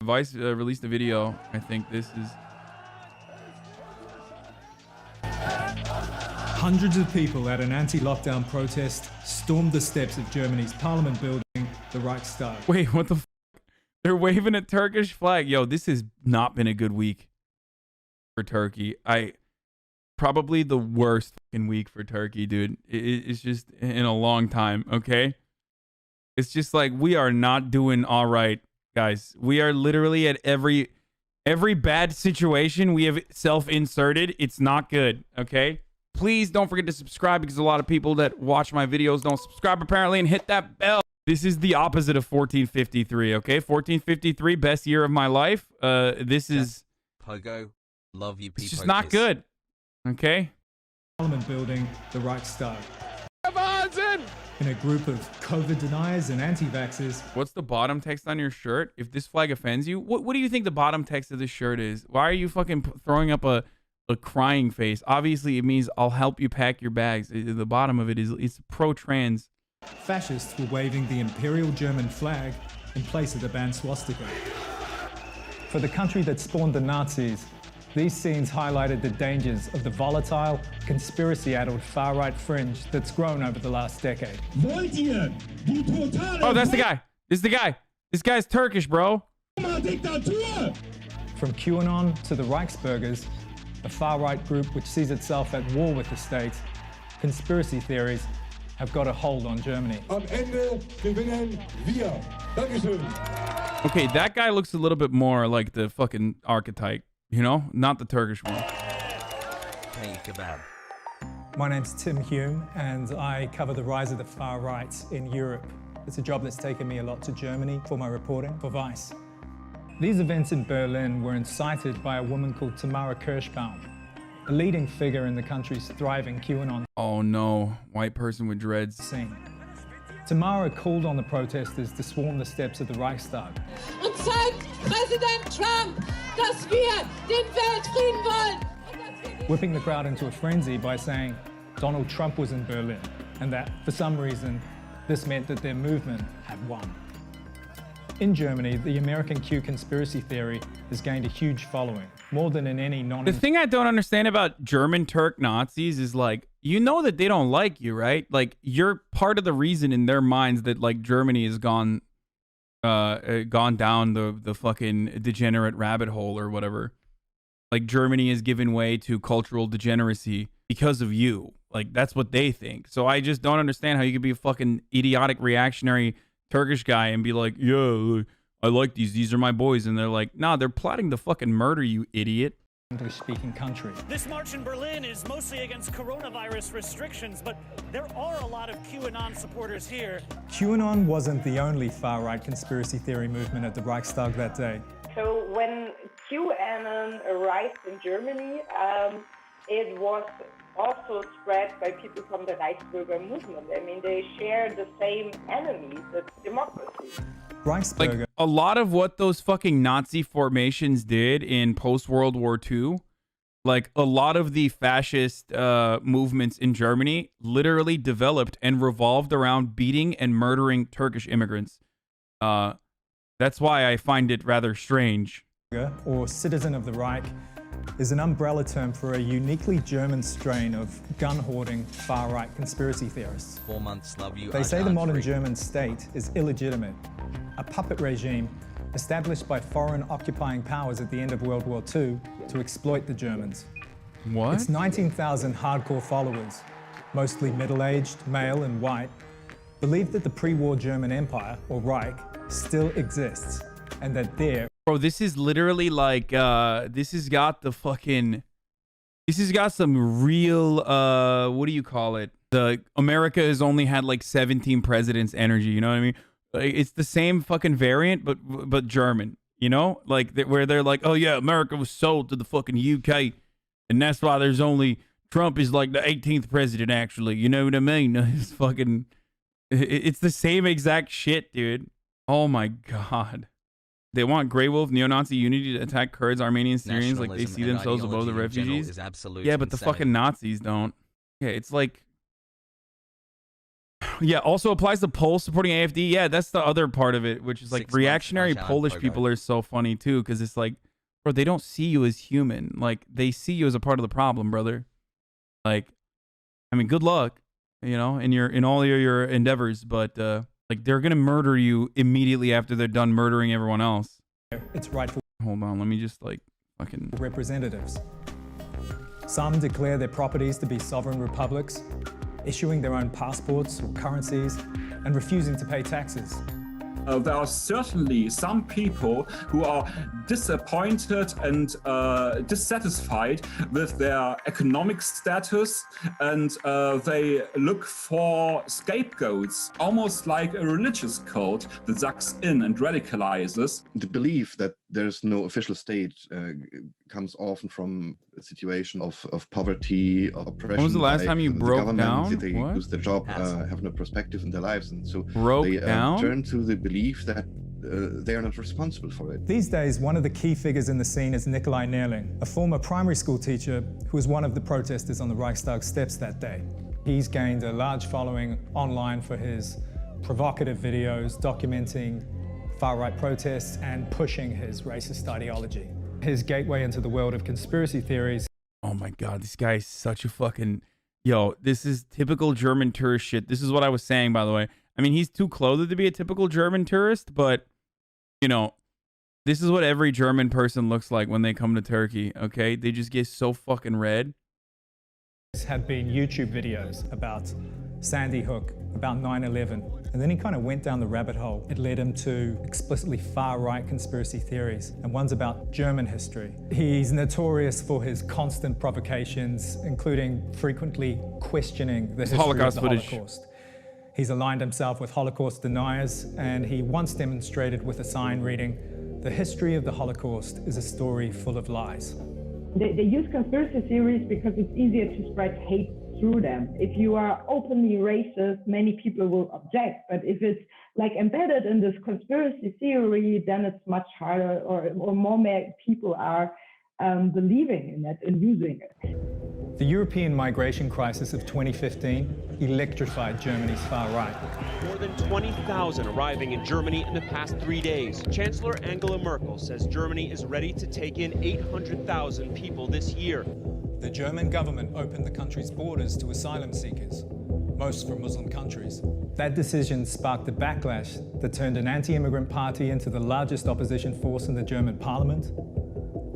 Vice released a video. I think this is... Hundreds of people at an anti-lockdown protest stormed the steps of Germany's parliament building, the Reichstag. Wait, what the f? They're waving a Turkish flag. Yo, this has not been a good week for Turkey. Probably the worst fucking week for Turkey, dude. It's just in a long time, okay? It's just like we are not doing all right, guys. We are literally at every bad situation we have self-inserted. It's not good, okay? Please don't forget to subscribe because a lot of people that watch my videos don't subscribe apparently, and hit that bell. This is the opposite of 1453, okay? 1453, best year of my life. This is... Pogo, love you, it's just not good, okay? Parliament building, the Reichstag. In a group of COVID deniers and anti-vaxxers. What's the bottom text on your shirt? If this flag offends you, what do you think the bottom text of this shirt is? Why are you fucking throwing up a crying face? Obviously, it means I'll help you pack your bags. The bottom of it is it's pro-trans. Fascists were waving the Imperial German flag in place of the banned swastika. For the country that spawned the Nazis, these scenes highlighted the dangers of the volatile, conspiracy-addled far-right fringe that's grown over the last decade. Oh, that's the guy. This is the guy. This guy's Turkish, bro. From QAnon to the Reichsbürgers, a far-right group which sees itself at war with the state, conspiracy theories have got a hold on Germany. Okay, that guy looks a little bit more like the fucking archetype, you know? Not the Turkish one. Hey, kebab. My name's Tim Hume, and I cover the rise of the far right in Europe. It's a job that's taken me a lot to Germany for my reporting for Vice. These events in Berlin were incited by a woman called Tamara Kirschbaum, a leading figure in the country's thriving QAnon. Oh no, white person with dreads. Scene. Tamara called on the protesters to swarm the steps of the Reichstag. Und zeigt Präsident Trump, dass wir den Weltfrieden wollen. Whipping the crowd into a frenzy by saying Donald Trump was in Berlin and that, for some reason, this meant that their movement had won. In Germany, the American Q conspiracy theory has gained a huge following, more than in any non... The thing I don't understand about German Turk Nazis is like, you know that they don't like you, right? Like, you're part of the reason in their minds that like Germany has gone down the fucking degenerate rabbit hole or whatever. Like, Germany has given way to cultural degeneracy because of you. Like, that's what they think. So I just don't understand how you could be a fucking idiotic reactionary Turkish guy and be like, yeah, I like these are my boys, and they're like, nah, they're plotting to fucking murder you, idiot. English-speaking country. This march in Berlin is mostly against coronavirus restrictions, but there are a lot of QAnon supporters here. QAnon wasn't the only far-right conspiracy theory movement at the Reichstag that day. So when QAnon arrived in Germany, it was also spread by people from the Reichsbürger movement. I mean, they share the same enemies, that's democracy. Reichsbürger. Like, a lot of what those fucking Nazi formations did in post-World War II, like a lot of the fascist movements in Germany literally developed and revolved around beating and murdering Turkish immigrants. That's why I find it rather strange. Or citizen of the Reich is an umbrella term for a uniquely German strain of gun-hoarding far-right conspiracy theorists. 4 months, love you. They say the modern German state is illegitimate, a puppet regime established by foreign occupying powers at the end of World War II to exploit the Germans. What? Its 19,000 hardcore followers, mostly middle-aged, male and white, believe that the pre-war German Empire, or Reich, still exists, and that they're... Bro, this is literally like, this has got some real, what do you call it? America has only had like 17 presidents energy, you know what I mean? It's the same fucking variant, but German, you know? Like, where they're like, oh yeah, America was sold to the fucking UK, and that's why there's only, Trump is like the 18th president, actually, you know what I mean? It's fucking, it's the same exact shit, dude. Oh my God. They want Grey Wolf, neo-Nazi unity to attack Kurds, Armenians, Syrians like they see themselves above the refugees. Yeah, but the fucking Nazis don't. Yeah, it's like... Yeah, also applies to Poles supporting AFD. Yeah, that's the other part of it, which is like 6 months reactionary Hasanabi Polish Pogo. people are so funny too, because it's like, bro, they don't see you as human. Like, they see you as a part of the problem, brother. Like, I mean, good luck, you know, in all your endeavors, but like, they're gonna murder you immediately after they're done murdering everyone else. its rightful Hold on, let me just like fucking. representatives. Some declare their properties to be sovereign republics, issuing their own passports or currencies, and refusing to pay taxes. There are certainly some people who are disappointed and dissatisfied with their economic status, and they look for scapegoats, almost like a religious cult that sucks in and radicalizes. The belief that there's no official state comes often from a situation of poverty, of oppression. When was the last by time you the broke government. down? They What? lose their job, have no perspective in their lives, and so Broke they down? turn to the belief that they are not responsible for it. These days, one of the key figures in the scene is Nikolai Nerling, a former primary school teacher who was one of the protesters on the Reichstag steps that day. He's gained a large following online for his provocative videos documenting far-right protests and pushing his racist ideology. His gateway into the world of conspiracy theories. Oh my god, this guy is such a fucking... Yo, this is typical German tourist shit. This is what I was saying, by the way. I mean, he's too clothed to be a typical German tourist, but, you know, this is what every German person looks like when they come to Turkey, okay? They just get so fucking red. Have been YouTube videos about Sandy Hook, about 9/11, and then he kind of went down the rabbit hole. It led him to explicitly far-right conspiracy theories, and one's about German history. He's notorious for his constant provocations, including frequently questioning the history Holocaust of the footage. Holocaust. He's aligned himself with Holocaust deniers, and he once demonstrated with a sign reading, "The history of the Holocaust is a story full of lies." They use conspiracy theories because it's easier to spread hate through them. If you are openly racist, many people will object. But if it's like embedded in this conspiracy theory, then it's much harder, or more people are believing in it and using it. The European migration crisis of 2015 electrified Germany's far right. More than 20,000 arriving in Germany in the past 3 days. Chancellor Angela Merkel says Germany is ready to take in 800,000 people this year. The German government opened the country's borders to asylum seekers, most from Muslim countries. That decision sparked a backlash that turned an anti-immigrant party into the largest opposition force in the German parliament,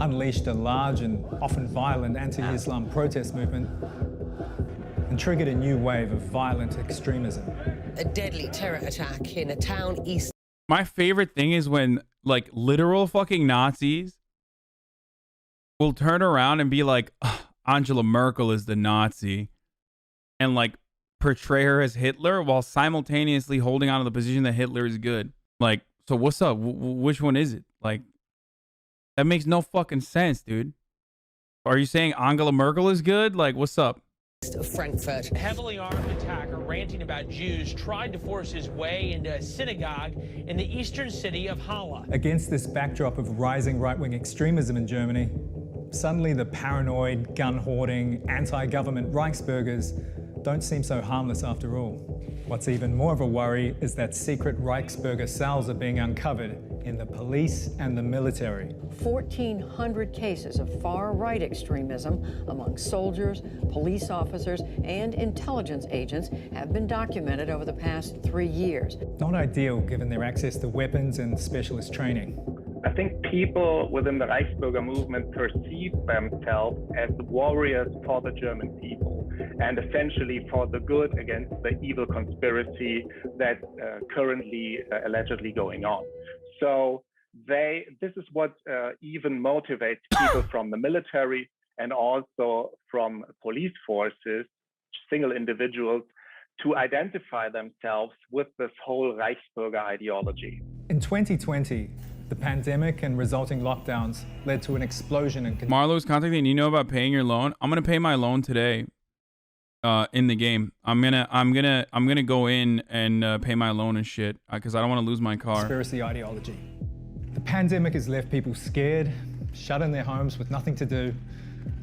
unleashed a large and often violent anti-Islam protest movement, and triggered a new wave of violent extremism. A deadly terror attack in a town east. My favorite thing is when, like, literal fucking Nazis will turn around and be like, "Ugh, Angela Merkel is the Nazi," and, like, portray her as Hitler while simultaneously holding on to the position that Hitler is good. Like, so what's up? Which one is it? Like, that makes no fucking sense, dude. Are you saying Angela Merkel is good? Like, what's up? Of Frankfurt. A heavily armed attacker ranting about Jews tried to force his way into a synagogue in the eastern city of Halle. Against this backdrop of rising right-wing extremism in Germany, suddenly the paranoid, gun-hoarding, anti-government Reichsbürgers don't seem so harmless after all. What's even more of a worry is that secret Reichsbürger cells are being uncovered in the police and the military. 1,400 cases of far-right extremism among soldiers, police officers, and intelligence agents have been documented over the past 3 years. Not ideal given their access to weapons and specialist training. I think people within the Reichsbürger movement perceive themselves as warriors for the German people and essentially for the good against the evil conspiracy that's currently allegedly going on. So this is what even motivates people from the military and also from police forces, single individuals, to identify themselves with this whole Reichsbürger ideology. In 2020, the pandemic and resulting lockdowns led to an explosion in... Marlo's contacting. You know about paying your loan? I'm gonna pay my loan today. In the game, I'm gonna go in and pay my loan and shit because I don't want to lose my car. Conspiracy ideology. The pandemic has left people scared, shut in their homes with nothing to do,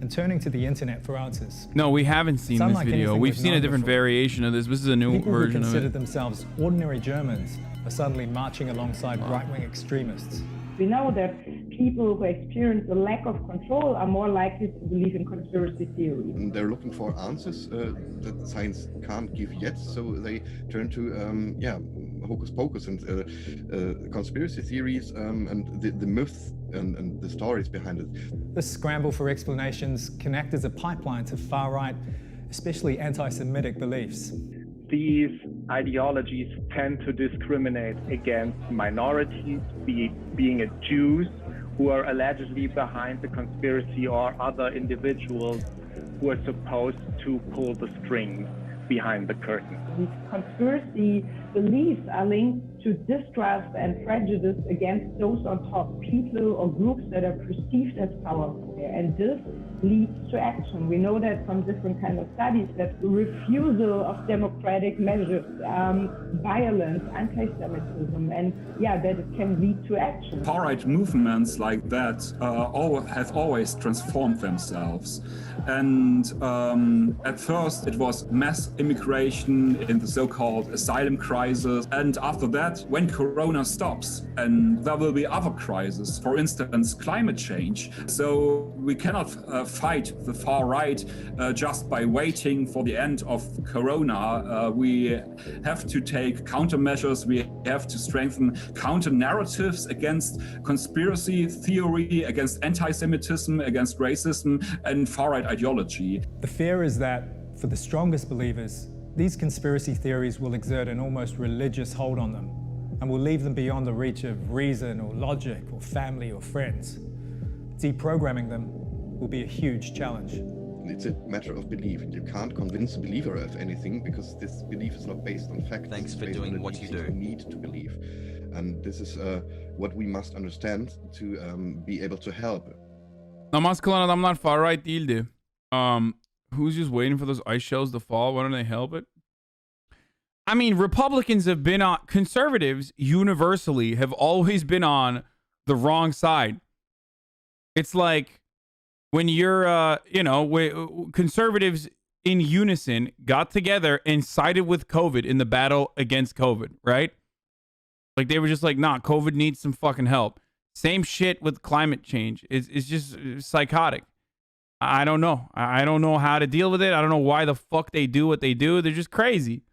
and turning to the internet for answers. No, we haven't seen It's this unlike video. anything We've we've seen a known different before. variation of this. This is a new People who version of considered it. themselves ordinary Germans are suddenly marching alongside right-wing extremists. We know that people who experience a lack of control are more likely to believe in conspiracy theories. And they're looking for answers that science can't give yet, so they turn to hocus pocus and conspiracy theories and the myths and the stories behind it. This scramble for explanations can act as a pipeline to far-right, especially anti-Semitic beliefs. These ideologies tend to discriminate against minorities, being it Jews who are allegedly behind the conspiracy or other individuals who are supposed to pull the strings behind the curtain. These conspiracy beliefs are linked to distrust and prejudice against those on top, people or groups that are perceived as powerful. And this leads to action. We know that from different kind of studies that refusal of democratic measures, violence, anti-Semitism, and that it can lead to action. Far-right movements like that have always transformed themselves. And at first it was mass immigration in the so-called asylum crisis. And after that, when Corona stops, and there will be other crises, for instance, climate change. So we cannot fight the far right just by waiting for the end of Corona. We have to take countermeasures. We have to strengthen counter narratives against conspiracy theory, against anti-Semitism, against racism and far right ideology. The fear is that for the strongest believers, these conspiracy theories will exert an almost religious hold on them and will leave them beyond the reach of reason or logic or family or friends. Deprogramming them will be a huge challenge. It's a matter of belief. You can't convince a believer of anything because this belief is not based on facts. Thanks for based doing on what you beliefs do. You need to believe. And this is what we must understand to be able to help. Namaz kılan adamlar far right değildi. Who's just waiting for those ice shells to fall? Why don't they help it? I mean, Republicans have been on, conservatives universally have always been on the wrong side. It's like when you're, conservatives in unison got together and sided with COVID in the battle against COVID, right? Like they were just like, nah, COVID needs some fucking help. Same shit with climate change. It's just psychotic. I don't know. I don't know how to deal with it. I don't know why the fuck they do what they do. They're just crazy.